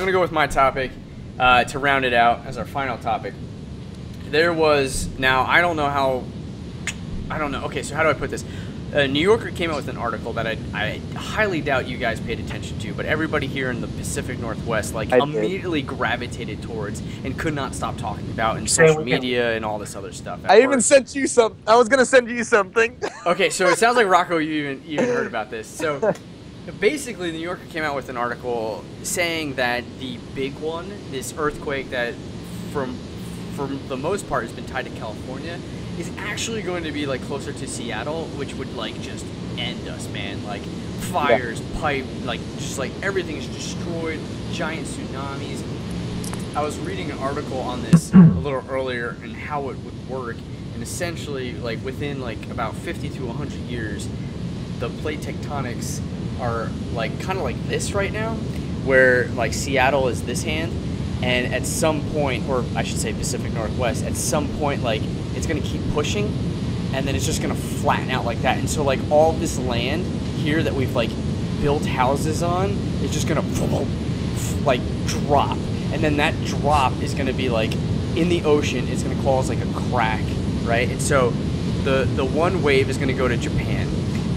going to go with my topic to round it out as our final topic. There was, now I don't know, okay, so how do I put this? New Yorker came out with an article that I highly doubt you guys paid attention to, but everybody here in the Pacific Northwest immediately gravitated towards and could not stop talking about in social media and all this other stuff. I even sent you some. I was gonna send you something. Okay, so it sounds like Rocco, you even heard about this. So basically, the New Yorker came out with an article saying that the big one, this earthquake that from the most part has been tied to California, is actually going to be like closer to Seattle, which would like just end us, man. Like fires, pipe, like just like everything is destroyed, giant tsunamis. I was reading an article on this a little earlier and how it would work, and essentially like within like about 50 to 100 years, the plate tectonics are like kind of like this right now, where like Seattle is this hand, and at some point, or I should say Pacific Northwest, at some point like it's going to keep pushing, and then it's just going to flatten out like that. And so like all this land here that we've like built houses on is just going to like drop, and then that drop is going to be like in the ocean. It's going to cause like a crack, right? And so the one wave is going to go to Japan,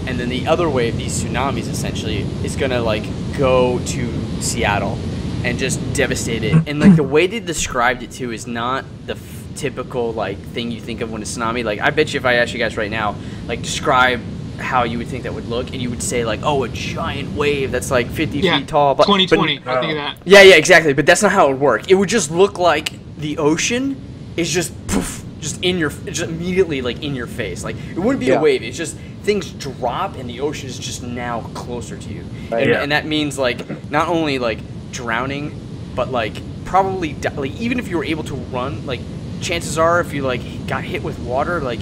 and then the other wave, these tsunamis essentially, is going to like go to Seattle and just devastate it. And like the way they described it too is not the typical like thing you think of when a tsunami. Like I bet you if I asked you guys right now, like describe how you would think that would look, and you would say like, oh, a giant wave that's like 50 feet tall. But 2020, I think of that. Yeah, exactly. But that's not how it would work. It would just look like the ocean is just poof, just immediately like in your face. Like it wouldn't be a wave. It's just things drop, and the ocean is just now closer to you. And that means like not only like drowning, but like probably like even if you were able to run, like chances are if you like got hit with water, like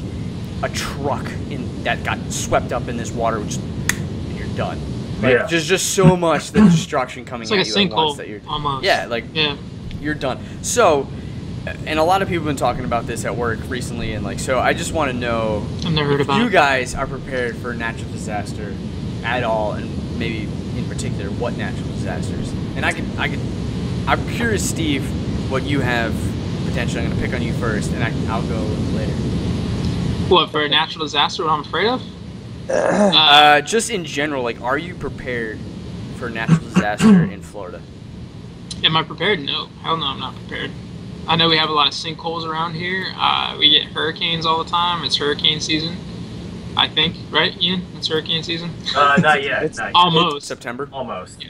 a truck that got swept up in this water, and you're done. Like there's just so much the destruction coming like at you at once that you're almost. You're done. So, and a lot of people have been talking about this at work recently, and like so I just want to know if you guys are prepared for natural disaster at all, and maybe in particular what natural disasters. And I'm curious, Steve, what you have potentially. I'm going to pick on you first, and I'll go later. What, for a natural disaster, what I'm afraid of? Just in general, like, are you prepared for a natural disaster in Florida? Am I prepared? No. Hell no, I'm not prepared. I know we have a lot of sinkholes around here. We get hurricanes all the time. It's hurricane season, I think. Right, Ian? It's hurricane season? Not yet. It's almost. It's September? Almost.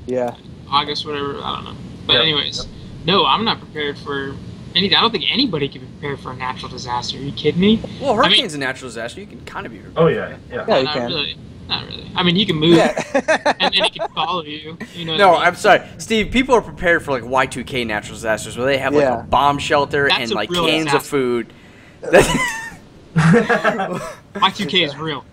Yeah. August, whatever, I don't know. But anyways, no, I'm not prepared for anything. I don't think anybody can be prepared for a natural disaster. Are you kidding me? Well, hurricane's a natural disaster. You can kind of be prepared. Oh, yeah. Yeah, not really. Not really. I mean, you can move, and then it can follow you. You know. No, what I mean? I'm sorry, Steve. People are prepared for like Y2K natural disasters, where they have like a bomb shelter and like cans of food. Y2K is real.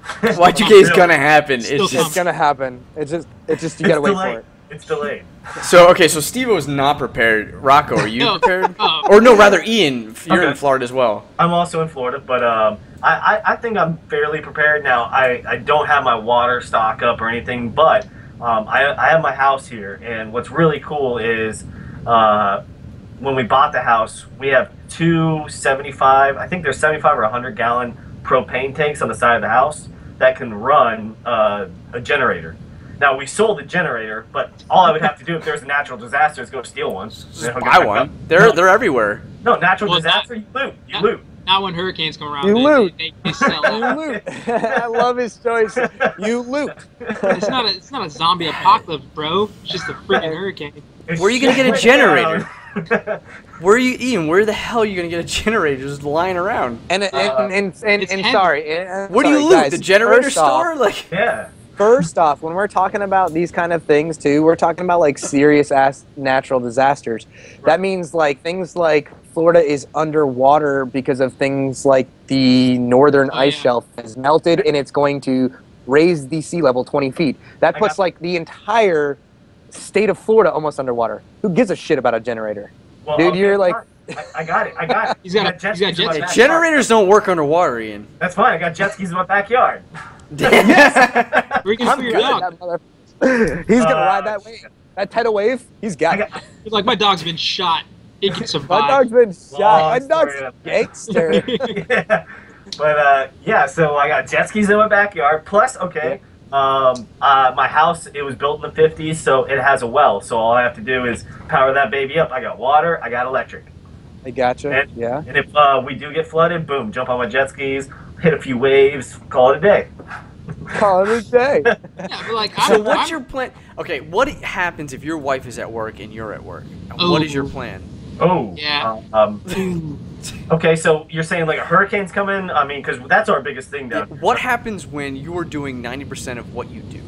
Y2K is gonna happen. It's gonna happen. It's just you gotta wait for it. It's delayed. So Steve was not prepared. Rocco, are you prepared? Or no, rather, Ian, you're in Florida as well. I'm also in Florida, but I think I'm fairly prepared now. I don't have my water stock up or anything, but I have my house here, and what's really cool is when we bought the house, we have two 75, I think they're 75 or 100 gallon propane tanks on the side of the house that can run a generator. Now, we sold the generator, but all I would have to do if there's a natural disaster is go steal one. Just buy one. They're everywhere. No, natural disaster, you loot. Not when hurricanes come around. You loot. They sell it. You loot. I love his choice. You loot. It's not a zombie apocalypse, bro. It's just a freaking hurricane. Where are you gonna get a generator? Ian? Where the hell are you gonna get a generator just lying around? And sorry. What do you loot? Guys, the generator store? Like yeah. First off, when we're talking about these kind of things too, we're talking about like serious ass natural disasters. That means like things like Florida is underwater because of things like the northern ice shelf has melted and it's going to raise the sea level 20 feet. That puts like the entire state of Florida almost underwater. Who gives a shit about a generator? Well, dude, you're like... I got it. He's got jet skis. Generators don't work underwater, Ian. That's fine. I got jet skis in my backyard. We can figure it out. He's gonna ride that wave. That tidal wave, he's got it. Like, my dog's been shot. It can survive. My dog's been shot. My dog's story. a gangster. Yeah. But yeah, so I got jet skis in my backyard. Plus, okay, my house, it was built in the 50s, so it has a well. So all I have to do is power that baby up. I got water, I got electric. I gotcha. And, yeah. And if we do get flooded, boom, jump on my jet skis, hit a few waves, call it a day. Call it a day. Yeah, but like, So what's your plan? Okay, what happens if your wife is at work and you're at work? What is your plan? Oh. Yeah. Okay, so you're saying like a hurricane's coming? I mean, because that's our biggest thing down here. What happens when you're doing 90% of what you do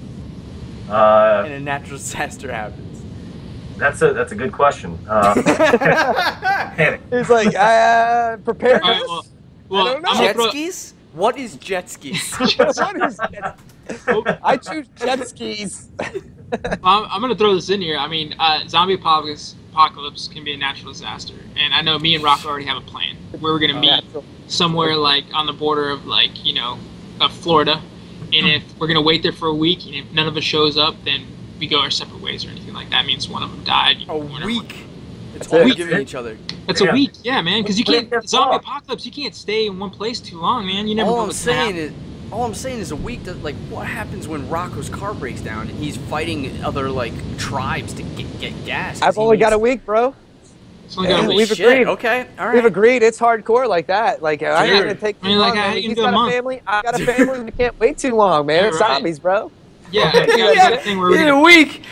and a natural disaster happens? That's a good question. Panic. He's like, preparedness? All right, well, I don't know. I'm gonna Jet throw- skis? What is jet skis? What is jet I choose jet skis. I'm gonna throw this in here. I mean, zombie apocalypse can be a natural disaster, and I know me and Rocco already have a plan where we're gonna meet somewhere like on the border of like of Florida, and if we're gonna wait there for a week, and if none of us shows up, then we go our separate ways or anything like that. Means one of them died. A week. It's That's all it. we're giving each other. That's a week, yeah, man. Because you can't zombie apocalypse. You can't stay in one place too long, man. You never know All I'm what's gonna happen. saying is a week. Like, what happens when Rocco's car breaks down and he's fighting other like tribes to get gas? I've only got a week, bro. It's only got a Yeah, week. we've Shit, agreed. Okay, all right. We've agreed. It's hardcore like that. Like, I ain't gonna take I too mean, like, long. how Man. you can He's do a got a month? family. I got a family. We can't wait too long, man. Yeah, It's right. zombies, bro. Yeah, yeah, that thing where we're In a gonna, week.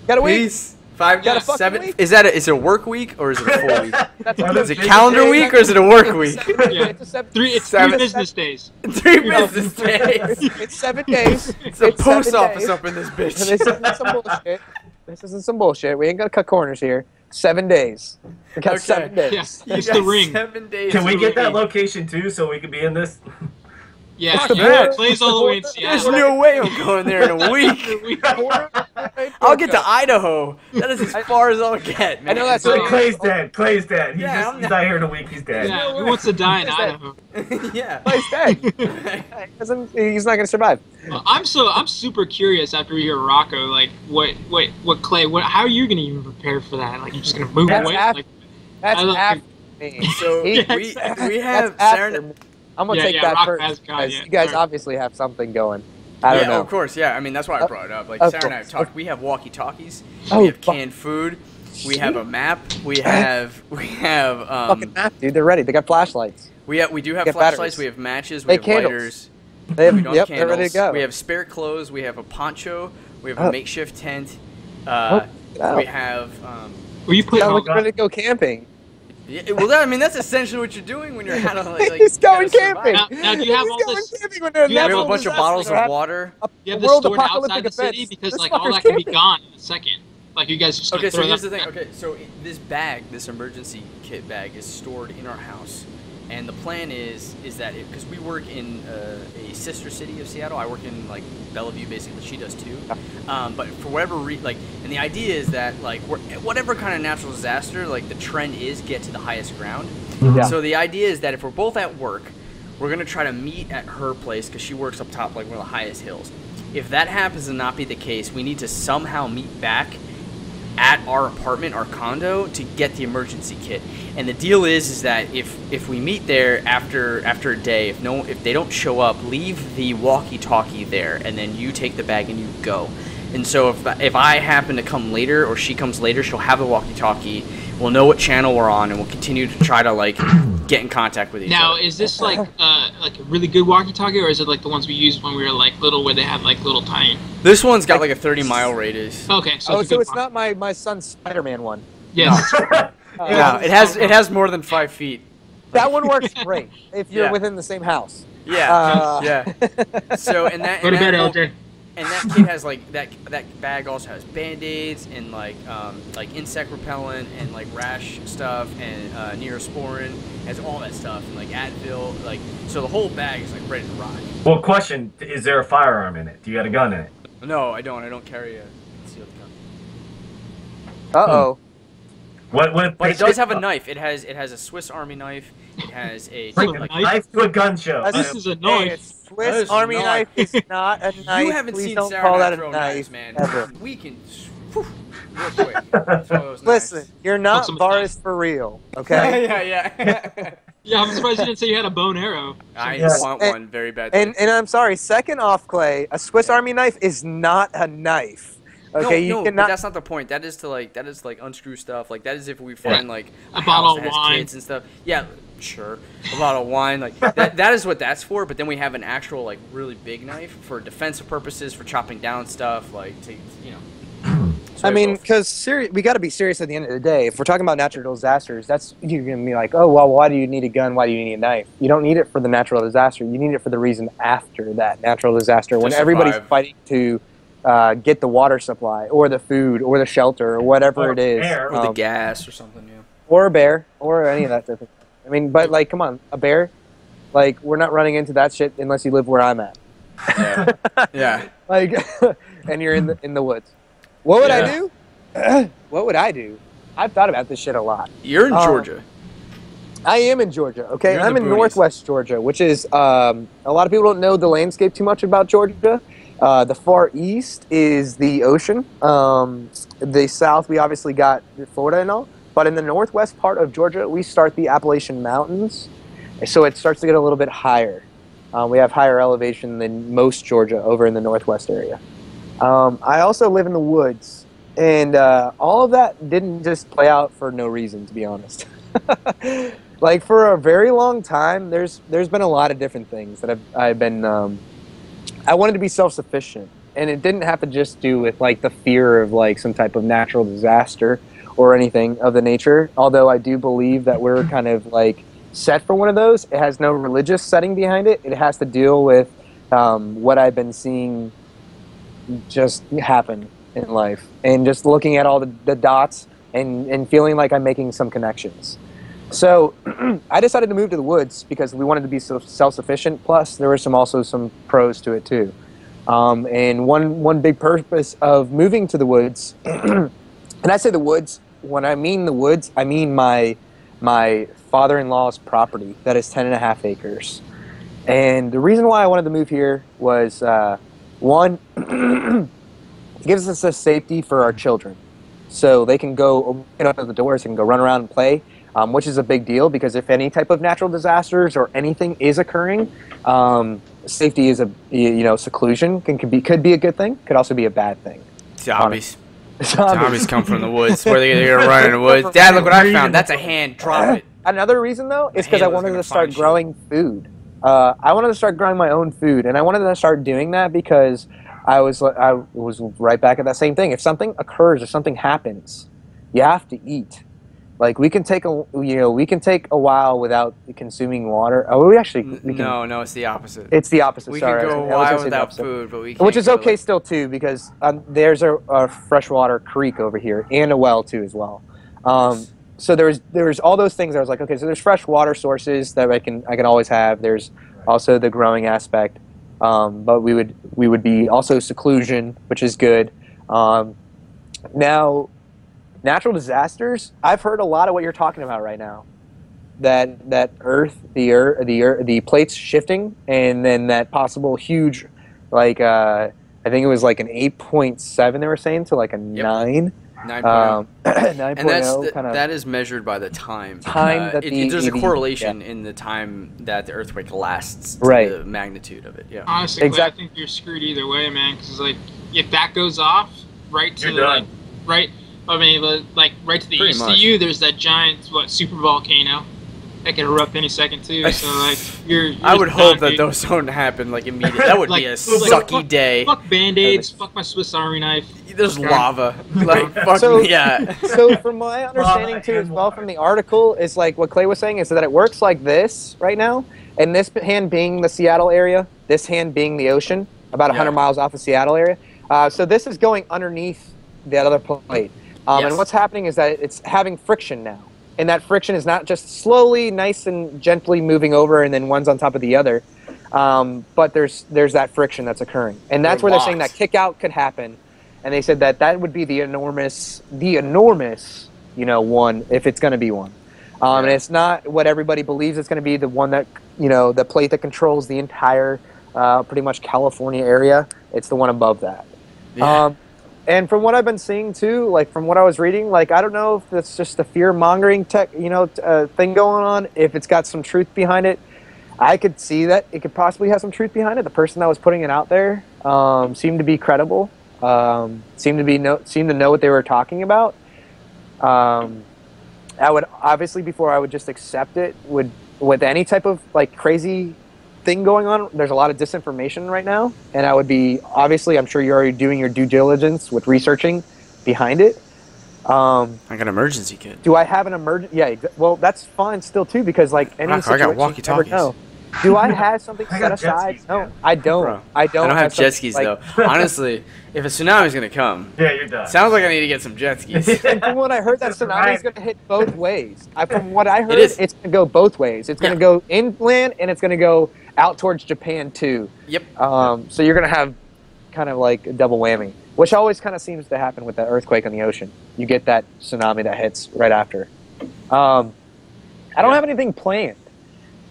Got a week. Peace. 5, Got a fucking 7. week? Is it a work week or is it a full week? That's Is it calendar week or is it a work week? Yeah. It's a three 7 business days. 3 business days. It's 7 days. It's a post 7 office days. up in this And bitch. this isn't some bullshit. This isn't some bullshit. We ain't gonna cut corners here. 7 days. We got Okay. 7 days. Yeah, it's the ring. 7 days. Can we get that Ring. location too, so we can be in this? Yeah, What's the yeah, bet? plays all the way in There's Seattle. no way I'm going there in a week. I'll get to Idaho. That is as far as I'll get, man. I know that's So like- Clay's dead. Clay's dead. He's, Yeah, he's not here in a week. He's dead. Yeah, who wants to die in Where's that? Idaho? yeah. He's dead. He's not gonna survive. I'm super curious after we hear Rocco. Like, what Clay? How are you gonna even prepare for that? Like, you're just gonna move That's away? after- Like, That's I don't after me. So He- we that's have after Sarah. me. I'm gonna Yeah, take yeah, that Rock first has gone, because yeah. you guys Alright. obviously have something going. I don't Yeah, know. of course. Yeah, I mean that's why I brought it up. Like Of Sarah and I have course. talked. We have walkie-talkies. Oh, We have fuck. canned food. We have a map. We have Fucking map, dude. They're ready. They got flashlights. we do have Get flashlights. batteries. We have matches. They We have have candles. lighters. They have, We don't yep, have they're ready to candles. go. We have spare clothes. We have a poncho. We have Oh. a makeshift tent. Oh, We wow. have. were you putting? Sound Oh, like you're ready to go camping. Well, I mean that's essentially what you're doing when you're out of like. He's you gotta going camping. survive. Now, do you have He's all going this? camping when there's do you We have Natural a bunch of disaster. bottles They're of having water. You have a this world stored outside apocalyptic the city events. because This like all fucker's that can be camping. gone in a second. Like you guys just gonna Okay, so throw here's that the thing. back. Okay, so this bag, this emergency kit bag, is stored in our house, and the plan is that because we work in a sister city of Seattle, I work in like Bellevue, basically. She does too. But for whatever and the idea is that like whatever kind of natural disaster, like the trend is get to the highest ground. Yeah. So the idea is that if we're both at work, we're gonna try to meet at her place because she works up top, like one of the highest hills. If that happens to not be the case, we need to somehow meet back at our apartment, our condo, to get the emergency kit. And the deal is that if we meet there after a day, if they don't show up, leave the walkie-talkie there, and then you take the bag and you go. And so if I happen to come later or she comes later, she'll have the walkie-talkie. We'll know what channel we're on, and we'll continue to try to like get in contact with each Now, other. is this like a really good walkie-talkie, or is it like the ones we used when we were like little, where they had like little tiny? This one's got like a 30-mile radius. Okay, so Oh, it's a so good it's not my son's Spider-Man one. Yes. No, it has more than 5 feet. That one works great if you're Yeah. within the same house. Yeah, yeah. So and that Go to bed, and that, LJ. and that kit has like that bag also has Band-Aids and like insect repellent and like rash stuff and Neosporin, has all that stuff, and like Advil, like so the whole bag is like ready to rock. Well, question: is there a firearm in it? Do you got a gun in it? No, I don't carry a concealed gun. Uh-oh. What? But it does have a knife. It has a Swiss Army knife. It has a Like Like a a knife to a gun show. This is a Hey, knife. a Swiss That is Army not- knife is not a knife. You haven't Please seen don't Sarah call and I that throw a knives, knife man. ever. We can. Whew. real quick. It's one of those Listen, knives. you're not Some Boris for real, okay? yeah. Yeah, I'm surprised you didn't say you had a bow and arrow. I Yes. want one very badly. And I'm sorry, second off, Clay, a Swiss Army knife is not a knife. Okay, you no, cannot. but that's not the point. That is to like unscrew stuff. Like that is if we find like A bottle house of that has wine. kids and stuff. Yeah, sure, a bottle of wine. Like that is what that's for. But then we have an actual like really big knife for defensive purposes, for chopping down stuff. Like to So I mean, because we got to be serious at the end of the day. If we're talking about natural disasters, that's you're gonna be like, oh well, why do you need a gun? Why do you need a knife? You don't need it for the natural disaster. You need it for the reason after that natural disaster, when everybody's fighting to get the water supply or the food or the shelter or whatever it is, air. or the gas or something. Yeah. or a bear or any of that type of thing. I mean, but like, come on, a bear. Like, we're not running into that shit unless you live where I'm at. Yeah. Yeah. Like, and you're in the woods. What would I do? What would I do? I've thought about this shit a lot. You're in Georgia. I am in Georgia, okay? You're in I'm the in boonies. Northwest Georgia, which is, a lot of people don't know the landscape too much about Georgia. The far east is the ocean. The south, we obviously got Florida and all. But in the northwest part of Georgia, we start the Appalachian Mountains. So it starts to get a little bit higher. We have higher elevation than most Georgia over in the northwest area. I also live in the woods, and all of that didn't just play out for no reason, to be honest. Like, for a very long time, there's been a lot of different things that I've been. I wanted to be self-sufficient, and it didn't have to just do with like the fear of like some type of natural disaster or anything of the nature. Although I do believe that we're kind of like set for one of those. It has no religious setting behind it. It has to deal with what I've been seeing just happen in life, and just looking at all the dots and feeling like I'm making some connections. So I decided to move to the woods because we wanted to be self-sufficient. Plus, there were also some pros to it too. And one big purpose of moving to the woods, and I say the woods, when I mean the woods, I mean my father-in-law's property that is 10.5 acres. And the reason why I wanted to move here was, one, it gives us a safety for our children. So they can go open up the doors and go run around and play, which is a big deal because if any type of natural disasters or anything is occurring, safety is seclusion could be a good thing, could also be a bad thing. Zombies. Zombies come from the woods. Where they're gonna run in the woods. Dad, look what I found. That's a hand. Drop it. Another reason though is because I wanted to start growing food. I wanted to start growing my own food, and I wanted to start doing that because I was right back at that same thing. If something occurs or something happens, you have to eat. Like, we can take a while without consuming water. Oh, we can. No, it's the opposite. It's the opposite. We sorry. can go a while without food, but we can't. Which is okay still too, because there's a freshwater creek over here and a well too as well. So there's all those things. I was like, okay, so there's fresh water sources that I can always have. There's also the growing aspect, but we would be also seclusion, which is good. Now, natural disasters. I've heard a lot of what you're talking about right now. That the plates shifting, and then that possible huge, like I think it was like an 8.7 they were saying to like a 9. 9.0. 9.0 and that is measured by the time. There's a correlation in the time that the earthquake lasts to the magnitude of it. Yeah. Honestly, exactly. I think you're screwed either way, man. Because like, if that goes off right to right to the east of you, there's that giant super volcano that could erupt any second too. So like, you're I would hope that those don't happen like immediately. That would be a sucky day. Fuck Band-Aids. Fuck my Swiss Army knife. There's lava. Like, fuck So from my understanding too, as well from the article, is like what Clay was saying is that it works like this right now, and this hand being the Seattle area, this hand being the ocean, about 100 miles off of Seattle area. So this is going underneath that other plate. And what's happening is that it's having friction now. And that friction is not just slowly, nice and gently moving over and then one's on top of the other. But there's that friction that's occurring. And that's where they're saying that kick out could happen. And they said that would be the enormous, one, if it's going to be one. And it's not what everybody believes it's going to be, the one that, the plate that controls the entire, pretty much California area. It's the one above that. Yeah. And from what I've been seeing too, like from what I was reading, like I don't know if it's just a fear-mongering thing going on. If it's got some truth behind it, I could see that it could possibly have some truth behind it. The person that was putting it out there seemed to be credible. Seemed to know what they were talking about. I would obviously, before I would just accept it, with any type of like crazy thing going on, there's a lot of disinformation right now, and I would be, obviously, I'm sure you're already doing your due diligence with researching behind it. I got an emergency kit. Do I have an emergency? Yeah, well, that's fine still too, because like any situation, I got walkie-talkies. you never know. Do I have something set aside? Skis, no, I don't. Bro, I don't have jet skis though. Honestly, if a tsunami's gonna come, yeah, you're done. Sounds like I need to get some jet skis. And from what I heard, that tsunami's going to hit both ways. From what I heard, It's going to go both ways. It's going to go inland, and it's going to go out towards Japan too. Yep. So you're going to have kind of like a double whammy, which always kind of seems to happen with that earthquake on the ocean. You get that tsunami that hits right after. I don't have anything planned.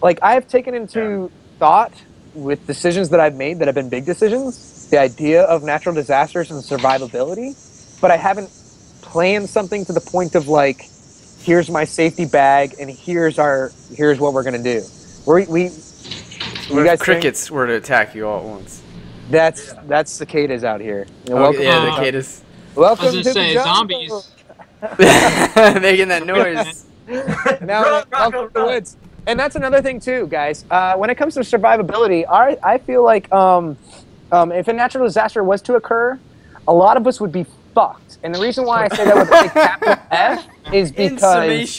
Like I have taken into thought with decisions that I've made that have been big decisions, the idea of natural disasters and survivability, but I haven't planned something to the point of like, here's my safety bag and here's what we're gonna do. You guys crickets were to attack you all at once. That's cicadas out here. Welcome, yeah, cicadas. Welcome I was to say, the zombies. Making that noise. Now, welcome to the woods. And that's another thing too, guys. When it comes to survivability, I feel like if a natural disaster was to occur, a lot of us would be fucked. And the reason why I say that with a big capital F is because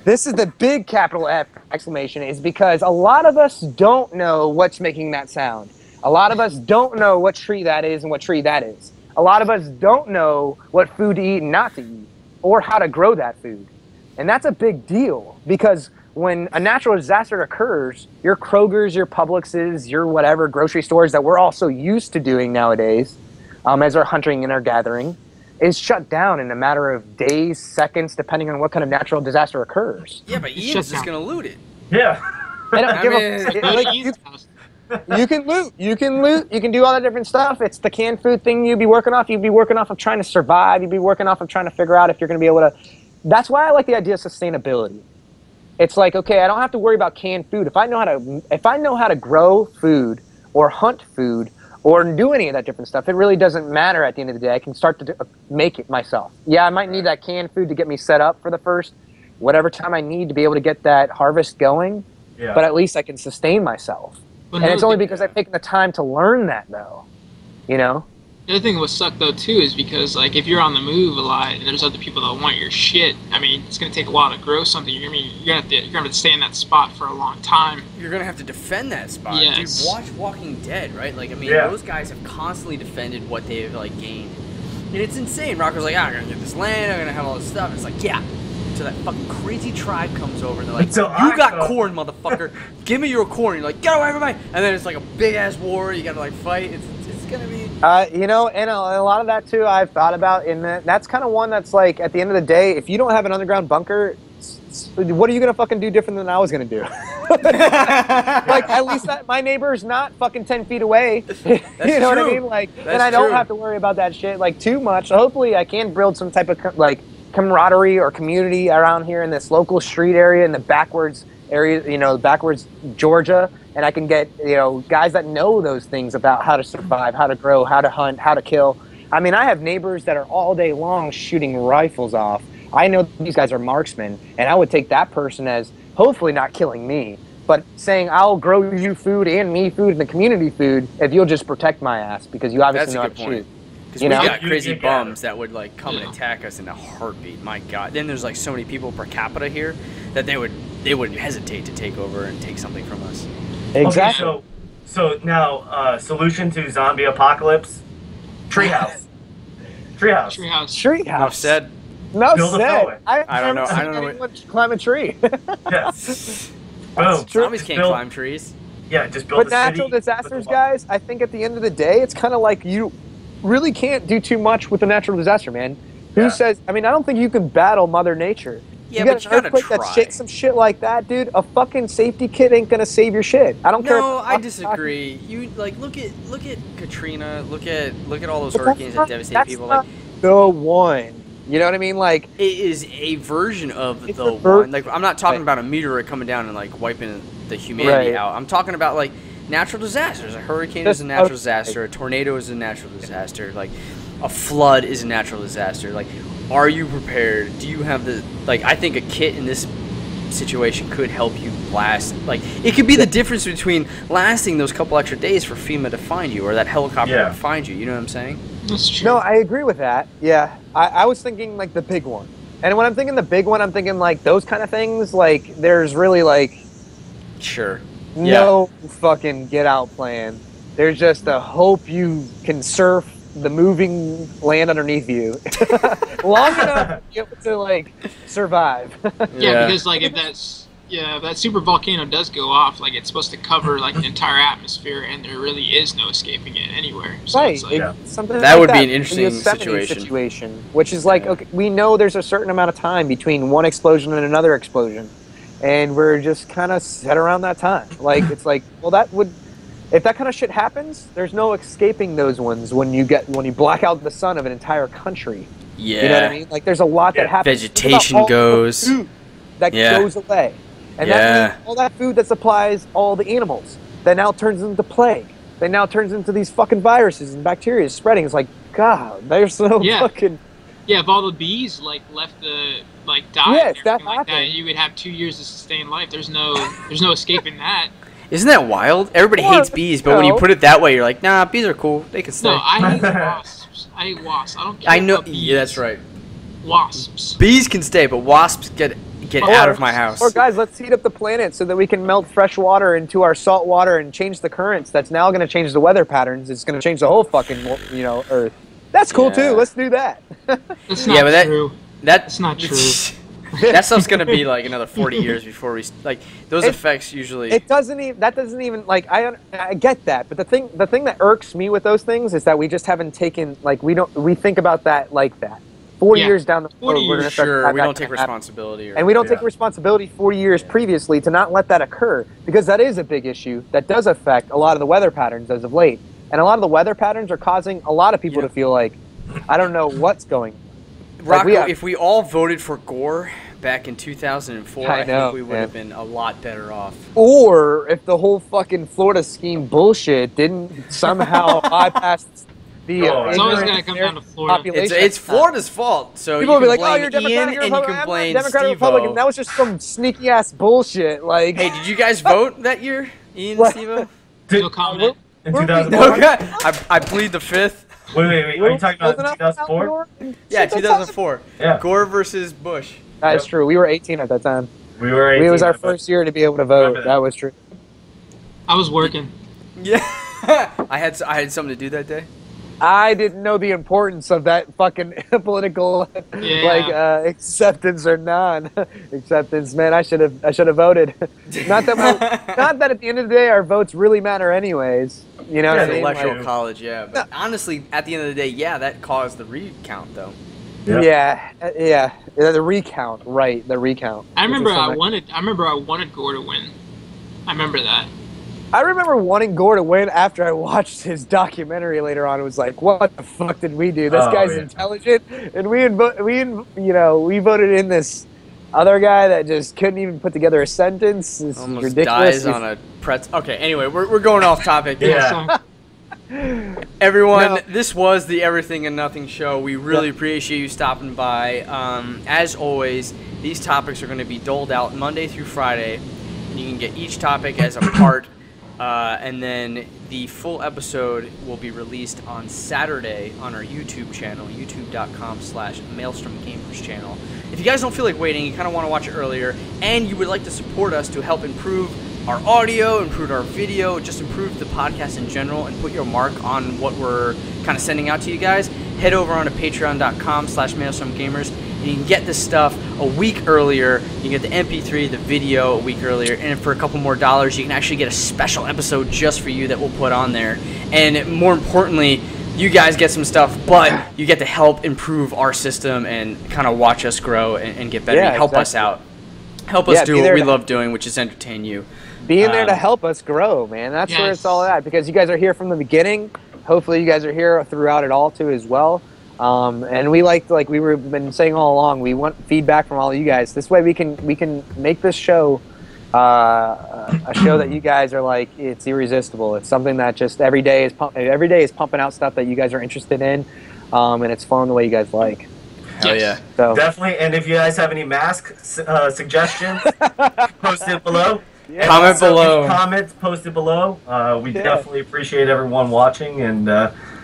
this is the big capital F exclamation, is because a lot of us don't know what's making that sound. A lot of us don't know what tree that is and what tree that is. A lot of us don't know what food to eat and not to eat, or how to grow that food. And that's a big deal, because when a natural disaster occurs, your Kroger's, your Publix's, your whatever grocery stores that we're all so used to doing nowadays, as our hunting and our gathering, is shut down in a matter of days, seconds, depending on what kind of natural disaster occurs. Yeah, but Ian's just gonna loot it. Yeah. I don't give a you can loot. You can loot. You can do all that different stuff. It's the canned food thing you'd be working off. You'd be working off of trying to survive. You'd be working off of trying to figure out if you're going to be able to. That's why I like the idea of sustainability. It's like, okay, I don't have to worry about canned food. If I know how to grow food or hunt food or do any of that different stuff, it really doesn't matter at the end of the day. I can start to make it myself. Yeah, I might need that canned food to get me set up for the first whatever time I need to be able to get that harvest going. Yeah. But at least I can sustain myself. And it's only because I've taken the time to learn that, though. You know? The other thing that would suck, though, too, is because, like, if you're on the move a lot and there's other people that want your shit, I mean, it's going to take a while to grow something. You're going to have to stay in that spot for a long time. You're going to have to defend that spot. Yes. Dude, watch Walking Dead, right? Like, I mean, those guys have constantly defended what they've, like, gained. And it's insane. Rocco's like, I'm going to get this land, I'm going to have all this stuff. It's like, yeah. So that fucking crazy tribe comes over and they're like, you got corn, motherfucker. Give me your corn. You're like, get away from me. And then it's like a big-ass war. You got to, like, fight. It's going to be... you know, and a lot of that, too, I've thought about. That's kind of one that's, like, at the end of the day, if you don't have an underground bunker, what are you going to fucking do different than I was going to do? Like, at least my neighbor's not fucking 10 feet away. You know what I mean? Like, and I don't have to worry about that shit, like, too much. So hopefully I can build some type of, like, camaraderie or community around here in this local street area, in the backwards area, you know, backwards Georgia, and I can get, you know, guys that know those things about how to survive, how to grow, how to hunt, how to kill. I mean, I have neighbors that are all day long shooting rifles off. I know these guys are marksmen, and I would take that person as hopefully not killing me, but saying I'll grow you food and me food and the community food if you'll just protect my ass, because you obviously know how to shoot. Because we got crazy bums that would, like, come and attack us in a heartbeat. My God. Then there's, like, so many people per capita here that they wouldn't hesitate to take over and take something from us. Exactly. Okay, so now, solution to zombie apocalypse: treehouse. Treehouse. Enough said. No Build said. I don't know. I don't know. Anyone climb a tree. Yes. Boom. Zombies can't climb trees. Yeah, just build. But natural disasters, guys, I think at the end of the day, it's kind of like you really can't do too much with a natural disaster, man. Who says? I mean, I don't think you can battle Mother Nature. Yeah, you but get you an gotta earthquake that try. shakes some shit like that, dude. A fucking safety kit ain't gonna save your shit. I don't care. No, I disagree. You like look at Katrina. Look at all those But hurricanes that devastate that's people. not Like the one. You know what I mean? Like it is a version of It's the a one. version. Like I'm not talking Right. about a meteorite coming down and like wiping the humanity Right. out. I'm talking about like natural disasters. A hurricane is a natural disaster. A tornado is a natural disaster. Like a flood is a natural disaster. Like, are you prepared? Do you have the like? I think a kit in this situation could help you last. Like, it could be the difference between lasting those couple extra days for FEMA to find you or that helicopter to find you. You know what I'm saying? That's true. No, I agree with that. Yeah, I was thinking like the big one, and when I'm thinking the big one, I'm thinking like those kind of things. Like, there's really like Sure. no fucking get out plan. There's just a hope you can surf the moving land underneath you long enough to be able to like survive. Yeah, because like if that super volcano does go off, like it's supposed to cover like the entire atmosphere, and there really is no escaping it anywhere. So Right, it's like, something That like would be that. an interesting The Yosemite situation. which is like, okay, we know there's a certain amount of time between one explosion and another explosion, and we're just kind of set around that time. Like, it's like, well, if that kind of shit happens, there's no escaping those ones when you black out the sun of an entire country. Yeah. You know what I mean? Like, there's a lot that happens. Vegetation Think about all the goes. food that goes away. And that means all that food that supplies all the animals that now turns into plague. That now turns into these fucking viruses and bacteria spreading. It's like, God, there's so fucking... Yeah, if all the bees like left the like diet Yes, and that everything like that, happened. you would have 2 years to sustain life. There's no escaping that. Isn't that wild? Everybody hates bees, but when you put it that way, you're like, nah, bees are cool. They can stay. No, I hate wasps. I hate wasps. I don't care. I know. about bees. Yeah, that's right. Wasps. Bees can stay, but wasps get out of my house. Or guys, let's heat up the planet so that we can melt fresh water into our salt water and change the currents. That's now going to change the weather patterns. It's going to change the whole fucking, Earth. That's cool too. Let's do that. That's not true. That's not true. That stuff's gonna be like another 40 years before we like those effects usually. It doesn't even. That doesn't even like. I get that, but the thing that irks me with those things is that we just haven't taken like we think about that like that. 40 years down the road, we're gonna start. We don't take responsibility, and we don't take responsibility 40 years previously to not let that occur, because that is a big issue that does affect a lot of the weather patterns as of late, and a lot of the weather patterns are causing a lot of people to feel like, I don't know what's going on. Rocco, if we all voted for Gore back in 2004, I think we would have been a lot better off. Or if the whole fucking Florida scheme bullshit didn't somehow bypass the it's always going to come down to Florida. population. It's Florida's fault. So people you will can be like, "Oh, you're blame Democratic, Ian you're and you Republican." can blame Democratic, Steve-O. Republican. That was just some sneaky ass bullshit. Like, hey, did you guys vote that year, Ian and Steve-O? No comment. In 2004? Okay, I plead the fifth. Wait. Are you talking about 2004? Yeah, 2004. Yeah. Gore versus Bush. That's true. We were 18 at that time. We were 18. It was our first year to be able to vote. That was true. I was working. Yeah, I had something to do that day. I didn't know the importance of that fucking political acceptance or non-acceptance. Man, I should have voted. Not that at the end of the day our votes really matter anyways. You know what I mean? Electoral college, yeah. But honestly, at the end of the day, yeah, that caused the recount though. Yeah. The recount, right? The recount. I remember I wanted Gore to win. I remember that. I remember wanting Gore to win after I watched his documentary later on. It was like, what the fuck did we do? This guy's intelligent, and we voted in this other guy that just couldn't even put together a sentence. It's almost ridiculous. dies on a pretzel. Okay, anyway, we're going off topic. Yeah. Everyone, this was the Everything and Nothing show. We really appreciate you stopping by. As always, these topics are going to be doled out Monday through Friday. And you can get each topic as a part. And then the full episode will be released on Saturday on our YouTube channel, youtube.com/MaelstromGamers channel. If you guys don't feel like waiting, you kind of want to watch it earlier, and you would like to support us to help improve our audio, improve our video, just improve the podcast in general, and put your mark on what we're kind of sending out to you guys, head over on to patreon.com/MaelstromGamers. And you can get this stuff a week earlier. You can get the MP3, the video a week earlier. And for a couple more dollars, you can actually get a special episode just for you that we'll put on there. And more importantly, you guys get some stuff, but you get to help improve our system and kind of watch us grow and get better. Yeah, Help us out. Help us do what we love doing, which is entertain you. Being there to help us grow, man. That's where it's all at. Because you guys are here from the beginning. Hopefully you guys are here throughout it all too as well. And we like we've been saying all along, we want feedback from all of you guys. This way we can make this show a show that you guys are like, it's irresistible. It's something that just every day is pumping out stuff that you guys are interested in, and it's fun the way you guys like. Hell yeah. So definitely. And if you guys have any mask suggestions, post it below. Yeah. Comment below. Comments posted below. We definitely appreciate everyone watching, and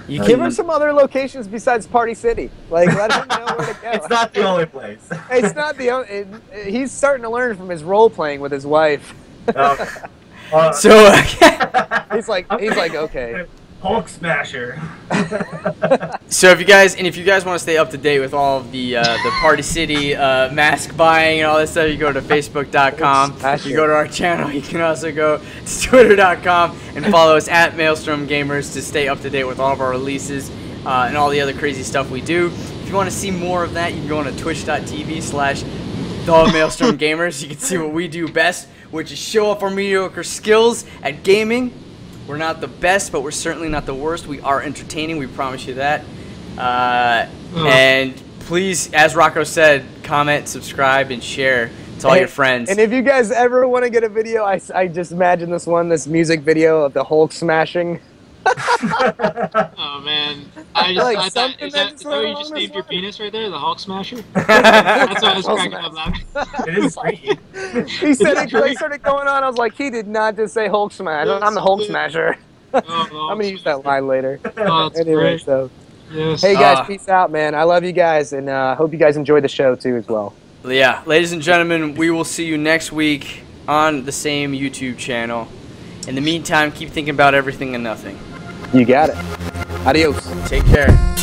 give us some other locations besides Party City. Like, let him know where to go. It's not the only place. It's not the only. He's starting to learn from his role playing with his wife. So he's like, okay. Hulk Smasher. So if you guys want to stay up to date with all of the Party City mask buying and all that stuff, you go to Facebook.com. You go to our channel. You can also go to Twitter.com and follow us at Maelstrom Gamers to stay up to date with all of our releases and all the other crazy stuff we do. If you want to see more of that, you can go on to Twitch.tv/The Maelstrom Gamers. You can see what we do best, which is show off our mediocre skills at gaming. We're not the best, but we're certainly not the worst. We are entertaining. We promise you that. And please, as Rocco said, comment, subscribe, and share to all your friends. And if you guys ever want to get a video, I just imagine this music video of the Hulk smashing. Oh man, I thought you just named your penis right there, the Hulk Smasher. That's why I was cracking up laughing. It is great. He said it started going on. I was like, he did not just say Hulk smash. I'm the Hulk smasher. I'm gonna use that line later. Oh, that's anyway, great. so yes. hey guys, peace out, man. I love you guys, and hope you guys enjoy the show too as well. Yeah, ladies and gentlemen, we will see you next week on the same YouTube channel. In the meantime, keep thinking about everything and nothing. You got it. Adios. Take care.